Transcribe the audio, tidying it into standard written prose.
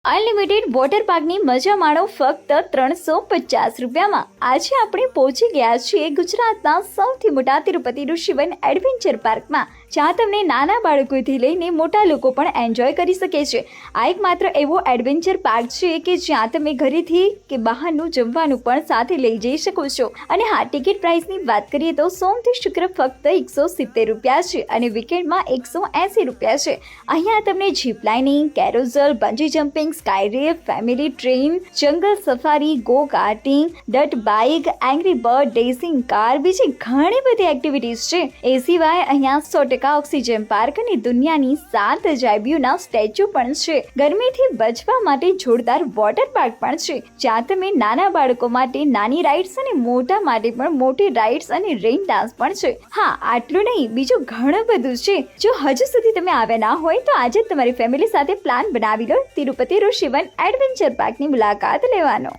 Unlimited water પાર્કની મજા માણો ફક્ત 350 રૂપિયામાં। આજે આપણે પહોંચી ગયા છીએ ગુજરાતના સૌથી મોટા તિરુપતિ ઋષિવન એડવેન્ચર પાર્કમાં, જ્યાં તમને નાના બાળકોથી લઈને મોટા લોકો પણ એન્જોય કરી શકે છે। આ એકમાત્ર એવો એડવેન્ચર પાર્ક છે કે જ્યાં તમે ઘરેથી કે બહારનું જમવાનું પણ સાથે લઈ જઈ શકો છો। અને હા, ટિકિટ પ્રાઇસની વાત કરીએ તો સોમથી શુક્ર ફક્ત 170 રૂપિયા છે અને વીકેન્ડમાં 180 રૂપિયા છે। અહીંયા તમને zip lining, carousel, bungee jumping, sky race, family train, jungle safari, go karting, dirt bike, angry bird, dashing car, બીજી ઘણી બધી એક્ટિવિટીઝ છે। એ સિવાય અહીંયા 100% ઓક્સિજન પાર્ક અને દુનિયાની 7 અજાયબીઓના સ્ટેચ્યુ પણ છે। ગરમીથી બચવા માટે જોરદાર વોટર પાર્ક પણ છે, જ્યાં તમે નાના બાળકો માટે નાની રાઇડ્સ અને મોટા માટે પણ મોટી રાઇડ્સ અને રેઇન ડાન્સ પણ છે। હા, આટલું નહીં, બીજું ઘણું બધું છે। જો હજુ સુધી તમે આવ્યા ના હોય તો આજે જ તમારી ફેમિલી સાથે પ્લાન બનાવી લો તિરુપતિ ઋષિવન એડવેન્ચર પાર્કની મુલાકાત લેવાનો।